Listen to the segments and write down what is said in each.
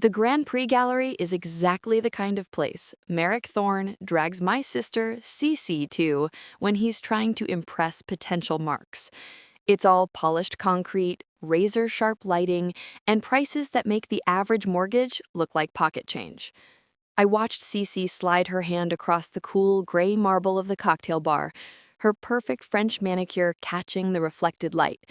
The Grand Prix Gallery is exactly the kind of place Merrick Thorne drags my sister, Cece, to when he's trying to impress potential marks. It's all polished concrete, razor-sharp lighting, and prices that make the average mortgage look like pocket change. I watched Cece slide her hand across the cool gray marble of the cocktail bar, her perfect French manicure catching the reflected light.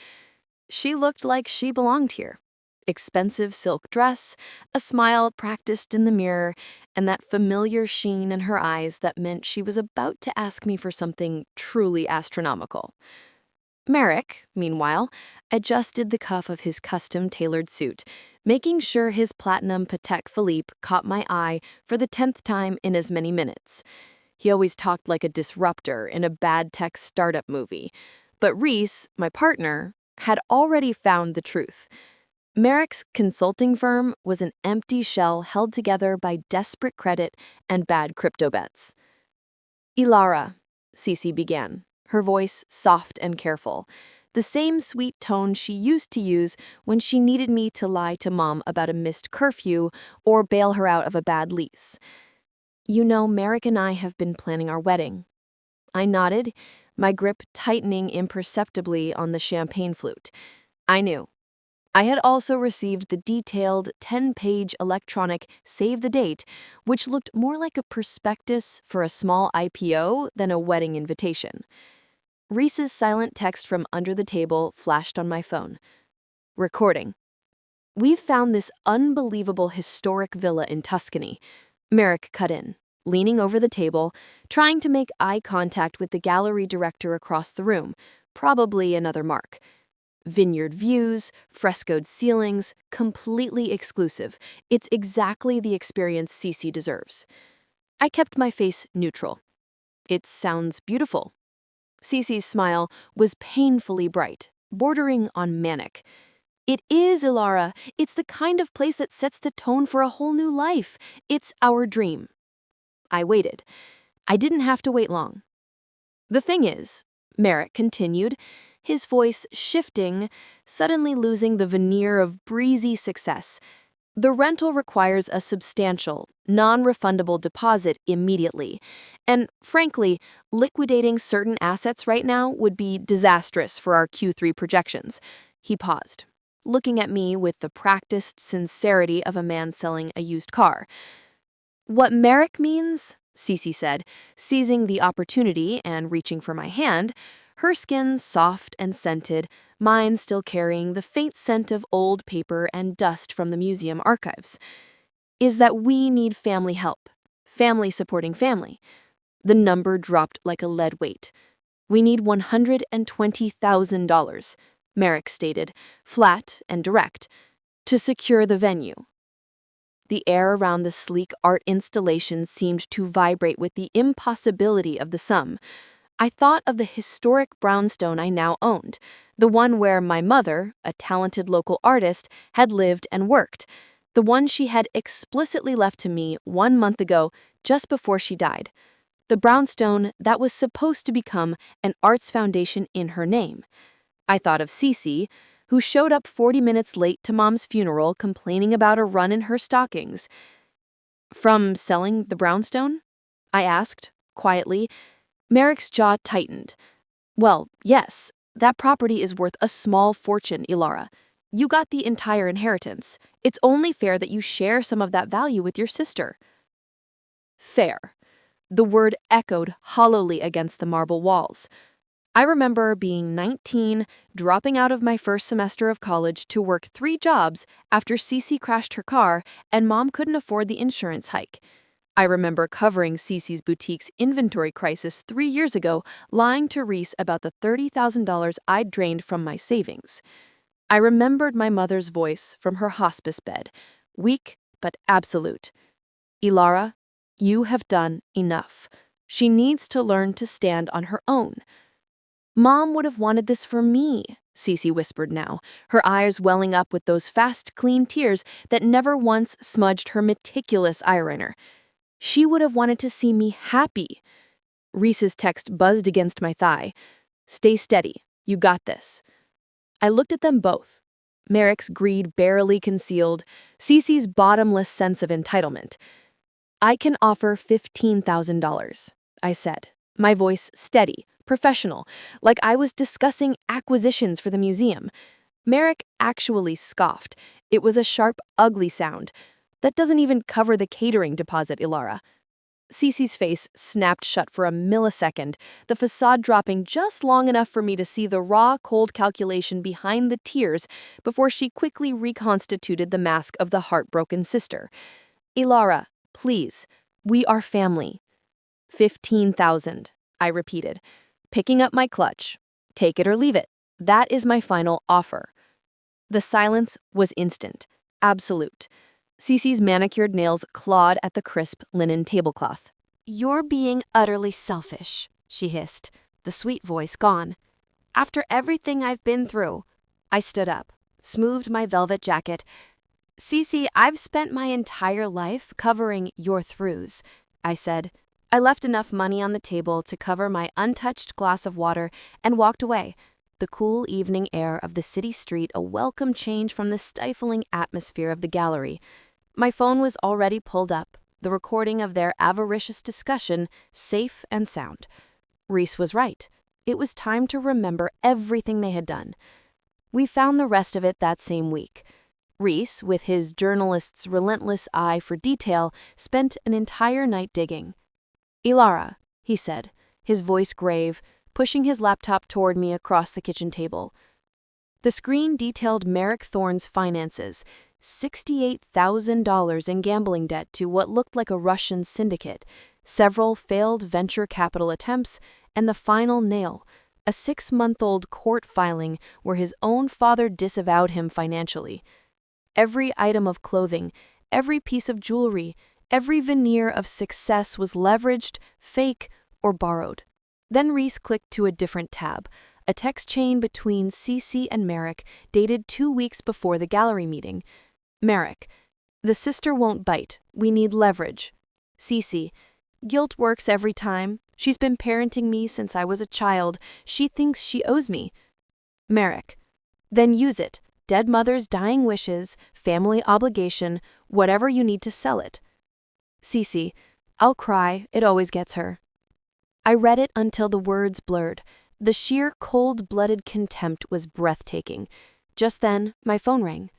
She looked like she belonged here. Expensive silk dress, a smile practiced in the mirror, and that familiar sheen in her eyes that meant she was about to ask me for something truly astronomical. Merrick, meanwhile, adjusted the cuff of his custom-tailored suit, making sure his platinum Patek Philippe caught my eye for the 10th time in as many minutes. He always talked like a disruptor in a bad tech startup movie. But Reese, my partner, had already found the truth. Merrick's consulting firm was an empty shell held together by desperate credit and bad crypto bets. "Ilara," Cece began, her voice soft and careful, the same sweet tone she used to use when she needed me to lie to Mom about a missed curfew or bail her out of a bad lease. "You know, Merrick and I have been planning our wedding." I nodded, my grip tightening imperceptibly on the champagne flute. I knew. I had also received the detailed 10-page electronic save the date, which looked more like a prospectus for a small IPO than a wedding invitation. Reese's silent text from under the table flashed on my phone. "Recording. We've found this unbelievable historic villa in Tuscany." Merrick cut in, leaning over the table, trying to make eye contact with the gallery director across the room, probably another Mark. "Vineyard views, frescoed ceilings, completely exclusive. It's exactly the experience Cece deserves." I kept my face neutral. "It sounds beautiful." Cece's smile was painfully bright, bordering on manic. "It is, Ilara. It's the kind of place that sets the tone for a whole new life. It's our dream." I waited. I didn't have to wait long. "The thing is," Merrick continued, his voice shifting, suddenly losing the veneer of breezy success, "the rental requires a substantial, non-refundable deposit immediately. And, frankly, liquidating certain assets right now would be disastrous for our Q3 projections." He paused, looking at me with the practiced sincerity of a man selling a used car. "What Merrick means," Cece said, seizing the opportunity and reaching for my hand, her skin soft and scented, mine still carrying the faint scent of old paper and dust from the museum archives, "is that we need family help, family supporting family." The number dropped like a lead weight. "We need $120,000, Merrick stated, flat and direct, "to secure the venue." The air around the sleek art installation seemed to vibrate with the impossibility of the sum. I thought of the historic brownstone I now owned, the one where my mother, a talented local artist, had lived and worked, the one she had explicitly left to me 1 month ago, just before she died, the brownstone that was supposed to become an arts foundation in her name. I thought of Cece, who showed up 40 minutes late to Mom's funeral complaining about a run in her stockings. "From selling the brownstone?" I asked, quietly. Merrick's jaw tightened. "Well, yes, that property is worth a small fortune, Ilara. You got the entire inheritance. It's only fair that you share some of that value with your sister." Fair. The word echoed hollowly against the marble walls. I remember being 19, dropping out of my first semester of college to work 3 jobs after Cece crashed her car and Mom couldn't afford the insurance hike. I remember covering Cece's boutique's inventory crisis 3 years ago, lying to Reese about the $30,000 I'd drained from my savings. I remembered my mother's voice from her hospice bed, weak but absolute. "Ilara, you have done enough. She needs to learn to stand on her own." "Mom would have wanted this for me," Cece whispered now, her eyes welling up with those fast, clean tears that never once smudged her meticulous eyeliner. "She would have wanted to see me happy." Reese's text buzzed against my thigh. "Stay steady. You got this." I looked at them both. Merrick's greed barely concealed, Cece's bottomless sense of entitlement. "I can offer $15,000, I said, my voice steady, professional, like I was discussing acquisitions for the museum. Merrick actually scoffed. It was a sharp, ugly sound. "That doesn't even cover the catering deposit, Ilara." Cece's face snapped shut for a millisecond, the facade dropping just long enough for me to see the raw, cold calculation behind the tears before she quickly reconstituted the mask of the heartbroken sister. "Ilara, please, we are family." 15,000, I repeated, picking up my clutch. "Take it or leave it. That is my final offer." The silence was instant, absolute. Cece's manicured nails clawed at the crisp linen tablecloth. "You're being utterly selfish," she hissed, the sweet voice gone. "After everything I've been through." I stood up, smoothed my velvet jacket. "Cece, I've spent my entire life covering your throughs," I said. I left enough money on the table to cover my untouched glass of water and walked away, the cool evening air of the city street a welcome change from the stifling atmosphere of the gallery. My phone was already pulled up, the recording of their avaricious discussion safe and sound. Reese was right. It was time to remember everything they had done. We found the rest of it that same week. Reese, with his journalist's relentless eye for detail, spent an entire night digging. "Ilara," he said, his voice grave, pushing his laptop toward me across the kitchen table. The screen detailed Merrick Thorne's finances, $68,000 in gambling debt to what looked like a Russian syndicate, several failed venture capital attempts, and the final nail, a 6-month-old court filing where his own father disavowed him financially. Every item of clothing, every piece of jewelry, every veneer of success was leveraged, fake, or borrowed. Then Reese clicked to a different tab, a text chain between Cece and Merrick dated 2 weeks before the gallery meeting. Merrick: "The sister won't bite. We need leverage." Cece: "Guilt works every time. She's been parenting me since I was a child. She thinks she owes me." Merrick: "Then use it. Dead mother's dying wishes, family obligation, whatever you need to sell it." Cece: "I'll cry. It always gets her." I read it until the words blurred. The sheer cold-blooded contempt was breathtaking. Just then, my phone rang.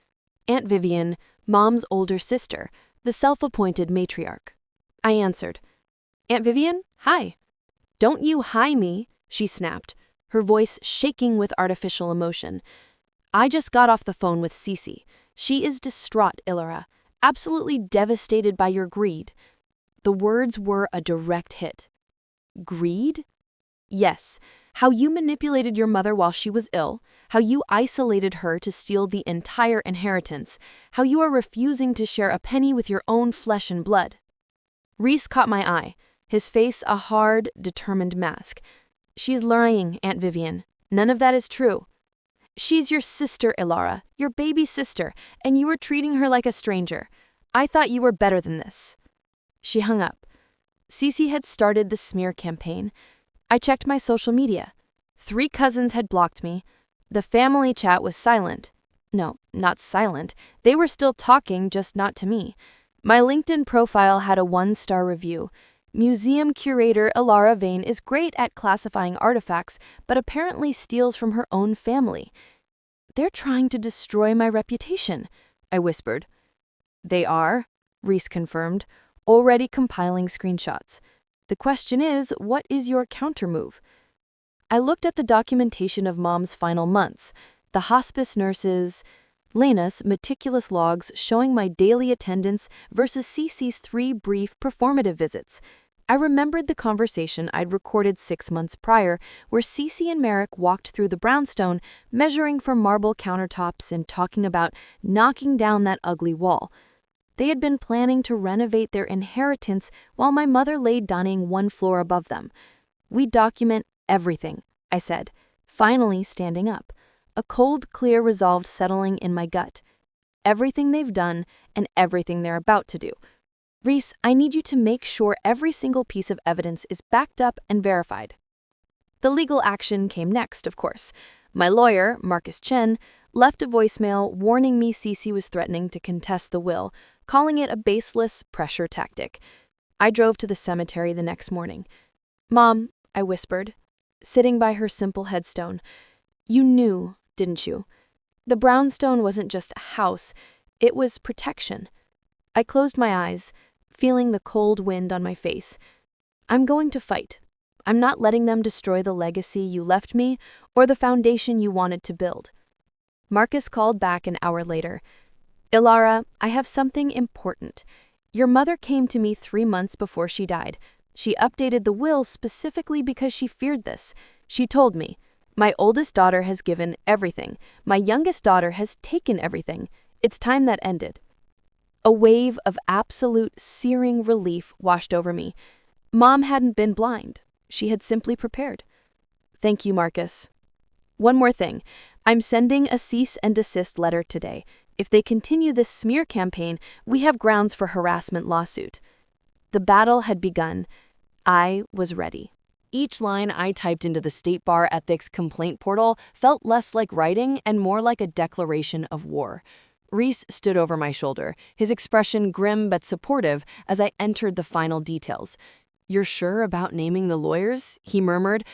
Aunt Vivian, Mom's older sister, the self-appointed matriarch. I answered. "Aunt Vivian, hi." "Don't you hi me," she snapped, her voice shaking with artificial emotion. "I just got off the phone with Cece. She is distraught, Ilara, absolutely devastated by your greed." The words were a direct hit. Greed? Yes. How you manipulated your mother while she was ill, how you isolated her to steal the entire inheritance, how you are refusing to share a penny with your own flesh and blood. Reese caught my eye, his face a hard, determined mask. "She's lying, Aunt Vivian. None of that is true." "She's your sister, Ilara, your baby sister, and you were treating her like a stranger. I thought you were better than this." She hung up. Cece had started the smear campaign. I checked my social media. 3 cousins had blocked me. The family chat was silent. No, not silent. They were still talking, just not to me. My LinkedIn profile had a 1-star review. "Museum curator Ilara Vane is great at classifying artifacts, but apparently steals from her own family." "They're trying to destroy my reputation," I whispered. "They are," Reese confirmed, already compiling screenshots. "The question is, what is your countermove?" I looked at the documentation of Mom's final months, the hospice nurses, Lena's meticulous logs showing my daily attendance versus Cece's 3 brief performative visits. I remembered the conversation I'd recorded 6 months prior, where Cece and Merrick walked through the brownstone, measuring for marble countertops and talking about knocking down that ugly wall. They had been planning to renovate their inheritance while my mother lay dying 1 floor above them. "We document everything," I said, finally standing up, a cold, clear resolve settling in my gut. "Everything they've done and everything they're about to do. Reese, I need you to make sure every single piece of evidence is backed up and verified." The legal action came next, of course. My lawyer, Marcus Chen, left a voicemail warning me Cece was threatening to contest the will, calling it a baseless pressure tactic. I drove to the cemetery the next morning. "Mom," I whispered, sitting by her simple headstone, "you knew, didn't you? The brownstone wasn't just a house, it was protection." I closed my eyes, feeling the cold wind on my face. "I'm going to fight. I'm not letting them destroy the legacy you left me or the foundation you wanted to build." Marcus called back an hour later. "Ilara, I have something important. Your mother came to me 3 months before she died. She updated the will specifically because she feared this. She told me, 'My oldest daughter has given everything. My youngest daughter has taken everything. It's time that ended.'" A wave of absolute searing relief washed over me. Mom hadn't been blind. She had simply prepared. "Thank you, Marcus. One more thing. I'm sending a cease and desist letter today. If they continue this smear campaign, we have grounds for harassment lawsuit." The battle had begun. I was ready. Each line I typed into the State Bar Ethics complaint portal felt less like writing and more like a declaration of war. Reese stood over my shoulder, his expression grim but supportive as I entered the final details. "You're sure about naming the lawyers?" he murmured.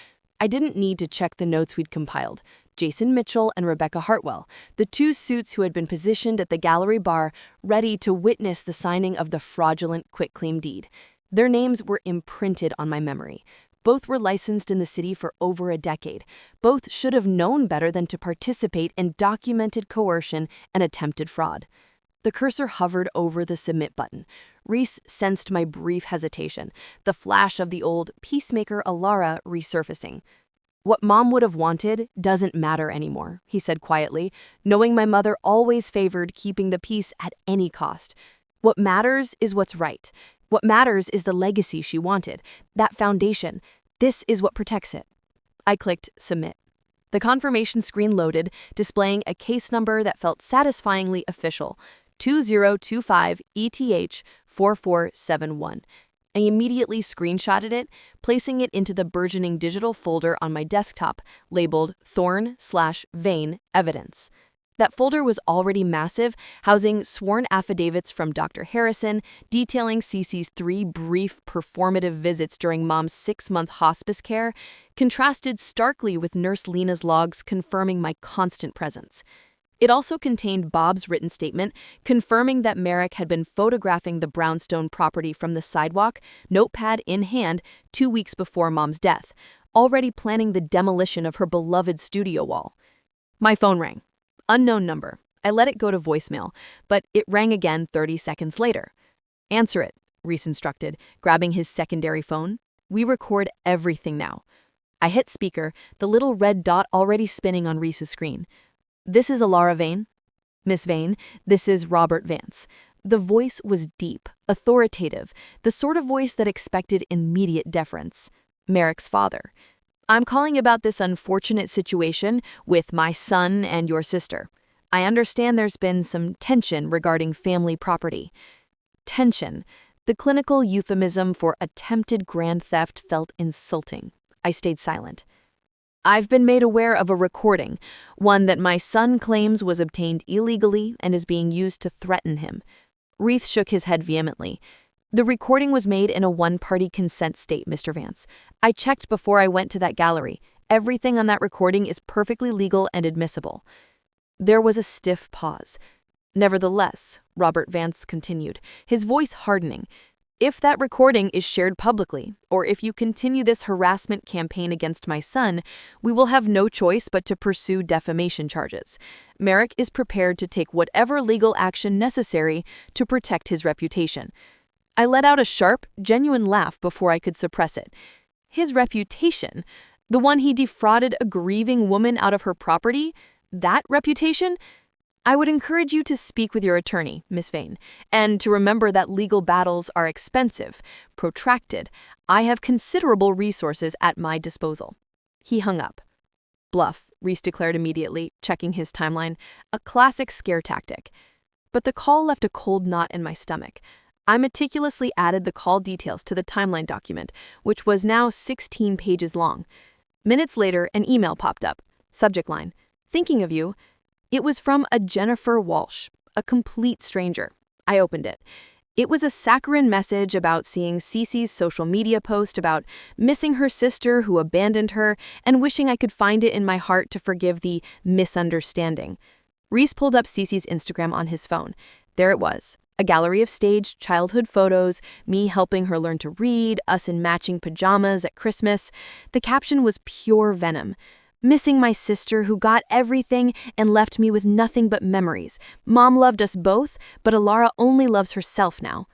I didn't need to check the notes we'd compiled. Jason Mitchell and Rebecca Hartwell, the two suits who had been positioned at the gallery bar, ready to witness the signing of the fraudulent quitclaim deed. Their names were imprinted on my memory. Both were licensed in the city for over a decade. Both should have known better than to participate in documented coercion and attempted fraud. The cursor hovered over the submit button. Reese sensed my brief hesitation, the flash of the old peacemaker Ilara resurfacing. "What Mom would have wanted doesn't matter anymore," he said quietly, knowing my mother always favored keeping the peace at any cost. "What matters is what's right. What matters is the legacy she wanted, that foundation. This is what protects it." I clicked submit. The confirmation screen loaded, displaying a case number that felt satisfyingly official, 2025 ETH 4471. I immediately screenshotted it, placing it into the burgeoning digital folder on my desktop labeled Thorn/Vein Evidence. That folder was already massive, housing sworn affidavits from Dr. Harrison detailing Cece's 3 brief performative visits during Mom's 6-month hospice care, contrasted starkly with Nurse Lena's logs confirming my constant presence. It also contained Bob's written statement confirming that Merrick had been photographing the brownstone property from the sidewalk, notepad in hand, 2 weeks before Mom's death, already planning the demolition of her beloved studio wall. My phone rang. Unknown number. I let it go to voicemail, but it rang again 30 seconds later. "Answer it," Reese instructed, grabbing his secondary phone. "We record everything now." I hit speaker, the little red dot already spinning on Reese's screen. "This is Ilara Vane." "Miss Vane, this is Robert Vance." The voice was deep, authoritative, the sort of voice that expected immediate deference. Merrick's father. "I'm calling about this unfortunate situation with my son and your sister. I understand there's been some tension regarding family property." Tension. The clinical euphemism for attempted grand theft felt insulting. I stayed silent. "I've been made aware of a recording, one that my son claims was obtained illegally and is being used to threaten him." Reese shook his head vehemently. "The recording was made in a one-party consent state, Mr. Vance. I checked before I went to that gallery. Everything on that recording is perfectly legal and admissible." There was a stiff pause. "Nevertheless," Robert Vance continued, his voice hardening, "if that recording is shared publicly, or if you continue this harassment campaign against my son, we will have no choice but to pursue defamation charges. Merrick is prepared to take whatever legal action necessary to protect his reputation." I let out a sharp, genuine laugh before I could suppress it. His reputation? The one he defrauded a grieving woman out of her property? That reputation? "I would encourage you to speak with your attorney, Miss Vane, and to remember that legal battles are expensive, protracted. I have considerable resources at my disposal." He hung up. "Bluff," Reese declared immediately, checking his timeline. A classic scare tactic. But the call left a cold knot in my stomach. I meticulously added the call details to the timeline document, which was now 16 pages long. Minutes later, an email popped up. Subject line: "Thinking of you. It was from a Jennifer Walsh, a complete stranger. I opened it. It was a saccharine message about seeing Cece's social media post about missing her sister who abandoned her and wishing I could find it in my heart to forgive the misunderstanding. Reese pulled up Cece's Instagram on his phone. There it was, a gallery of staged childhood photos, me helping her learn to read, us in matching pajamas at Christmas. The caption was pure venom. Missing my sister who got everything and left me with nothing but memories. Mom loved us both, but Alara only loves herself now.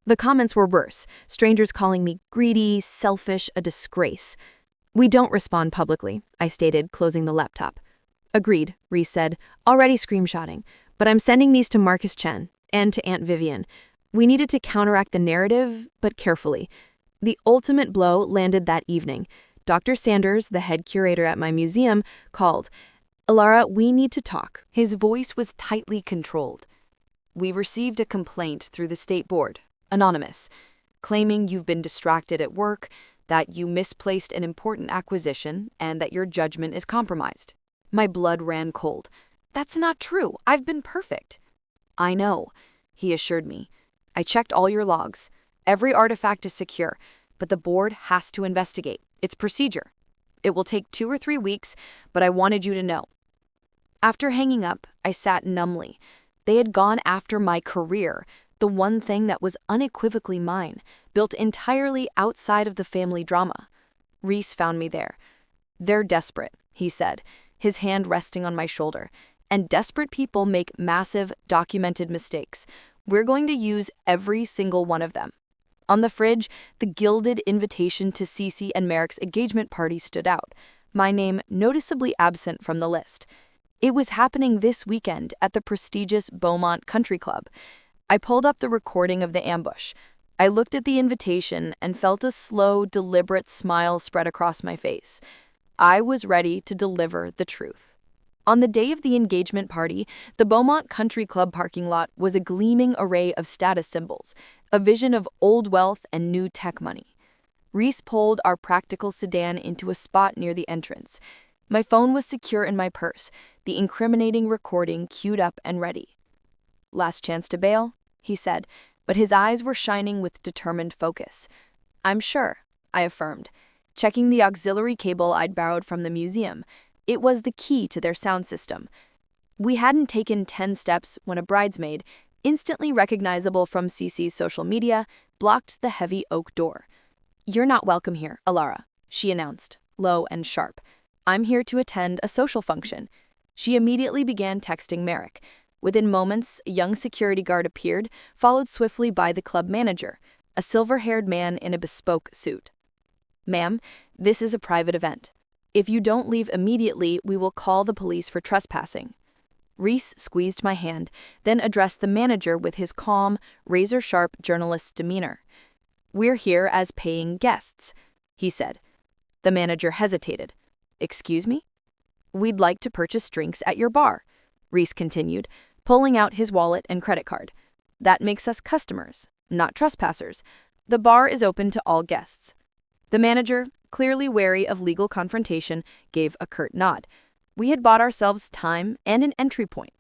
The comments were worse, strangers calling me greedy, selfish, a disgrace. We don't respond publicly, I stated, closing the laptop. Agreed, Reese said, already screenshotting. But I'm sending these to Marcus Chen and to Aunt Vivian. We needed to counteract the narrative, but carefully. The ultimate blow landed that evening. Dr. Sanders, the head curator at my museum, called. Alara, we need to talk. His voice was tightly controlled. We received a complaint through the state board, anonymous, claiming you've been distracted at work, that you misplaced an important acquisition, and that your judgment is compromised. My blood ran cold. That's not true. I've been perfect. I know, he assured me. I checked all your logs. Every artifact is secure, but the board has to investigate. It's procedure. It will take 2 or 3 weeks, but I wanted you to know. After hanging up, I sat numbly. They had gone after my career, the one thing that was unequivocally mine, built entirely outside of the family drama. Reese found me there. They're desperate, he said, his hand resting on my shoulder. And desperate people make massive, documented mistakes. We're going to use every single one of them. On the fridge, the gilded invitation to Cece and Merrick's engagement party stood out, my name noticeably absent from the list. It was happening this weekend at the prestigious Beaumont Country Club. I pulled up the recording of the ambush. I looked at the invitation and felt a slow, deliberate smile spread across my face. I was ready to deliver the truth. On the day of the engagement party, the Beaumont Country Club parking lot was a gleaming array of status symbols, a vision of old wealth and new tech money. Reese pulled our practical sedan into a spot near the entrance. My phone was secure in my purse, the incriminating recording queued up and ready. Last chance to bail, he said, but his eyes were shining with determined focus. I'm sure, I affirmed, checking the auxiliary cable I'd borrowed from the museum. It was the key to their sound system. We hadn't taken 10 steps when a bridesmaid, instantly recognizable from Cece's social media, blocked the heavy oak door. You're not welcome here, Alara, she announced, low and sharp. I'm here to attend a social function. She immediately began texting Merrick. Within moments, a young security guard appeared, followed swiftly by the club manager, a silver-haired man in a bespoke suit. Ma'am, this is a private event. If you don't leave immediately, we will call the police for trespassing. Reese squeezed my hand, then addressed the manager with his calm, razor-sharp journalist's demeanor. We're here as paying guests, he said. The manager hesitated. Excuse me? We'd like to purchase drinks at your bar, Reese continued, pulling out his wallet and credit card. That makes us customers, not trespassers. The bar is open to all guests. The manager, clearly wary of legal confrontation, gave a curt nod. We had bought ourselves time and an entry point.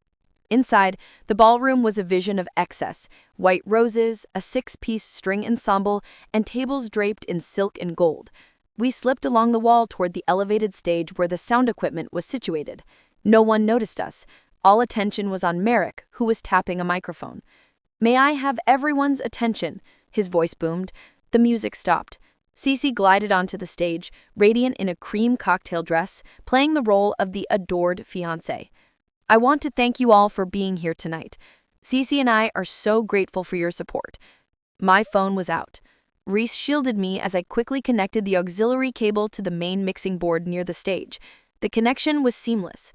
Inside, the ballroom was a vision of excess, white roses, a 6-piece string ensemble, and tables draped in silk and gold. We slipped along the wall toward the elevated stage where the sound equipment was situated. No one noticed us. All attention was on Merrick, who was tapping a microphone. May I have everyone's attention? His voice boomed. The music stopped. Cece glided onto the stage, radiant in a cream cocktail dress, playing the role of the adored fiancé. I want to thank you all for being here tonight. Cece and I are so grateful for your support. My phone was out. Reese shielded me as I quickly connected the auxiliary cable to the main mixing board near the stage. The connection was seamless.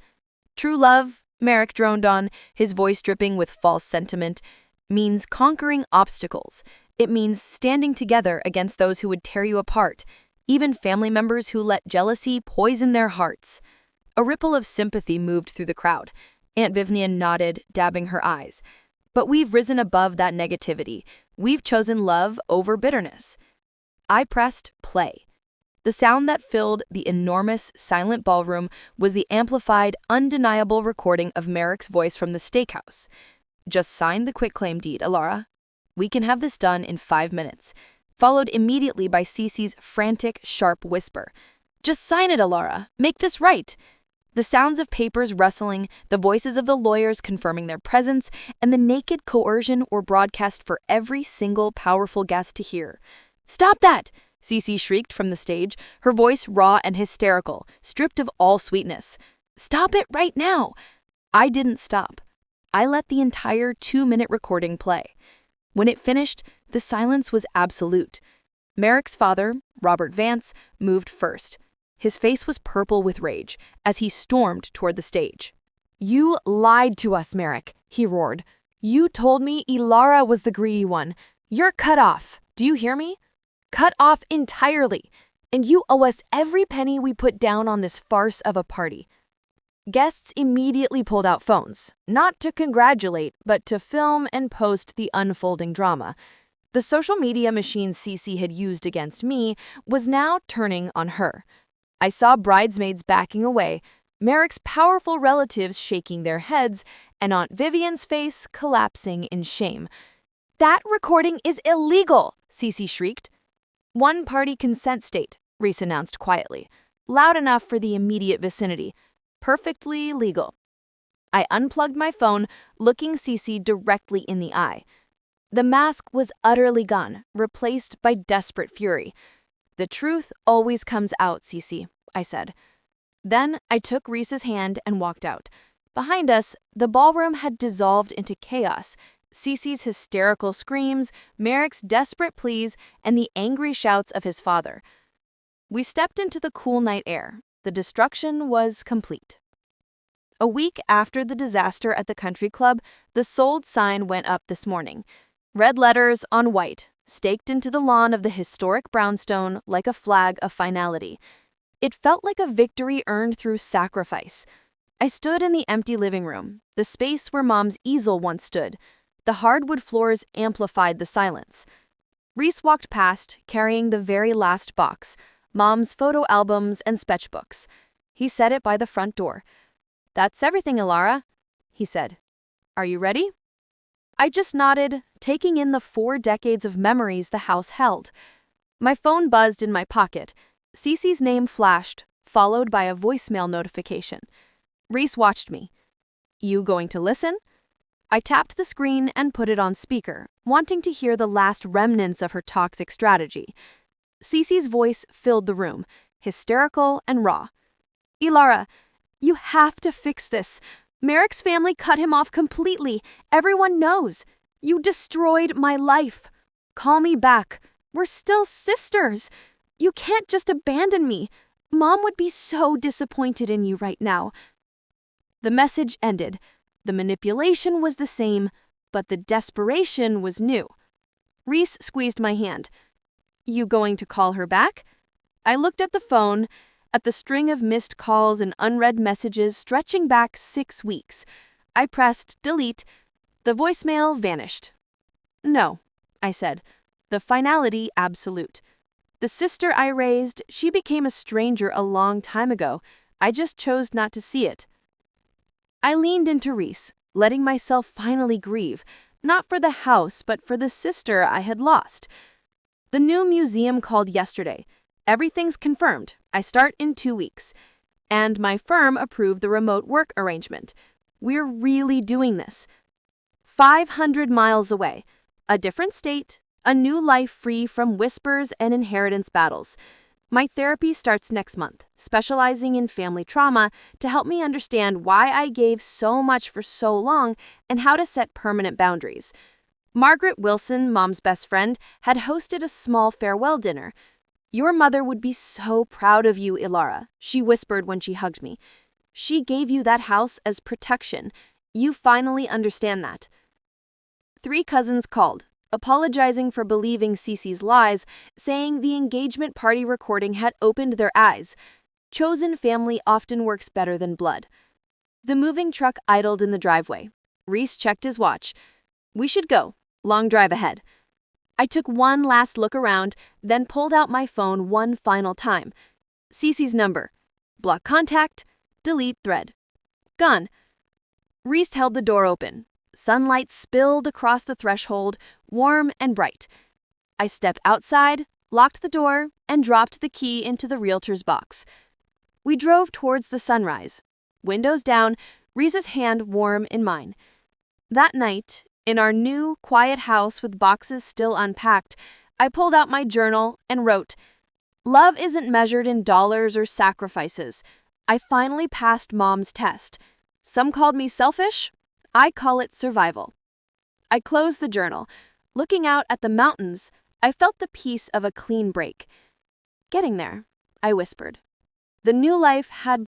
True love, Merrick droned on, his voice dripping with false sentiment, means conquering obstacles. It means standing together against those who would tear you apart, even family members who let jealousy poison their hearts. A ripple of sympathy moved through the crowd. Aunt Vivian nodded, dabbing her eyes. But we've risen above that negativity. We've chosen love over bitterness. I pressed play. The sound that filled the enormous, silent ballroom was the amplified, undeniable recording of Merrick's voice from the steakhouse. "Just sign the quitclaim deed, Alara. We can have this done in 5 minutes," followed immediately by Cece's frantic, sharp whisper. "Just sign it, Alara. Make this right." The sounds of papers rustling, the voices of the lawyers confirming their presence, and the naked coercion were broadcast for every single powerful guest to hear. "Stop that!" Cece shrieked from the stage, her voice raw and hysterical, stripped of all sweetness. "Stop it right now!" I didn't stop. I let the entire 2-minute recording play. When it finished, the silence was absolute. Merrick's father, Robert Vance, moved first. His face was purple with rage as he stormed toward the stage. "You lied to us, Merrick," he roared. "You told me Ilara was the greedy one. You're cut off. Do you hear me? Cut off entirely. And you owe us every penny we put down on this farce of a party." Guests immediately pulled out phones, not to congratulate, but to film and post the unfolding drama. The social media machine Cece had used against me was now turning on her. I saw bridesmaids backing away, Merrick's powerful relatives shaking their heads, and Aunt Vivian's face collapsing in shame. "That recording is illegal," Cece shrieked. "One-party consent state," Reese announced quietly, loud enough for the immediate vicinity. "Perfectly legal." I unplugged my phone, looking Cece directly in the eye. The mask was utterly gone, replaced by desperate fury. "The truth always comes out, Cece," I said. Then I took Reese's hand and walked out. Behind us, the ballroom had dissolved into chaos. Cece's hysterical screams, Merrick's desperate pleas, and the angry shouts of his father. We stepped into the cool night air. The destruction was complete. A week after the disaster at the country club, the sold sign went up this morning. Red letters on white, staked into the lawn of the historic brownstone like a flag of finality. It felt like a victory earned through sacrifice. I stood in the empty living room, the space where Mom's easel once stood. The hardwood floors amplified the silence. Reese walked past, carrying the very last box, Mom's photo albums and sketchbooks. He set it by the front door. "That's everything, Ilara," he said. "Are you ready?" I just nodded, taking in the 4 decades of memories the house held. My phone buzzed in my pocket. Cece's name flashed, followed by a voicemail notification. Reese watched me. "You going to listen?" I tapped the screen and put it on speaker, wanting to hear the last remnants of her toxic strategy. Cece's voice filled the room, hysterical and raw. "Ilara, you have to fix this. Merrick's family cut him off completely. Everyone knows. You destroyed my life. Call me back. We're still sisters. You can't just abandon me. Mom would be so disappointed in you right now." The message ended. The manipulation was the same, but the desperation was new. Reese squeezed my hand. "You going to call her back?" I looked at the phone, at the string of missed calls and unread messages stretching back 6 weeks. I pressed delete. The voicemail vanished. "No," I said. "The finality absolute. The sister I raised, she became a stranger a long time ago. I just chose not to see it." I leaned into Reese, letting myself finally grieve, not for the house, but for the sister I had lost. The new museum called yesterday. "Everything's confirmed. I start in 2 weeks. And my firm approved the remote work arrangement. We're really doing this. 500 miles away. A different state. A new life free from whispers and inheritance battles. My therapy starts next month, specializing in family trauma to help me understand why I gave so much for so long and how to set permanent boundaries. Margaret Wilson, Mom's best friend, had hosted a small farewell dinner. "Your mother would be so proud of you, Ilara," she whispered when she hugged me. "She gave you that house as protection. You finally understand that." 3 cousins called, apologizing for believing Cece's lies, saying the engagement party recording had opened their eyes. Chosen family often works better than blood. The moving truck idled in the driveway. Reese checked his watch. "We should go. Long drive ahead." I took one last look around, then pulled out my phone one final time. Cece's number. Block contact. Delete thread. Gone. Reese held the door open. Sunlight spilled across the threshold, warm and bright. I stepped outside, locked the door, and dropped the key into the realtor's box. We drove towards the sunrise. Windows down, Reese's hand warm in mine. That night, in our new, quiet house with boxes still unpacked, I pulled out my journal and wrote, "Love isn't measured in dollars or sacrifices. I finally passed Mom's test. Some called me selfish. I call it survival." I closed the journal. Looking out at the mountains, I felt the peace of a clean break. "Getting there," I whispered. The new life had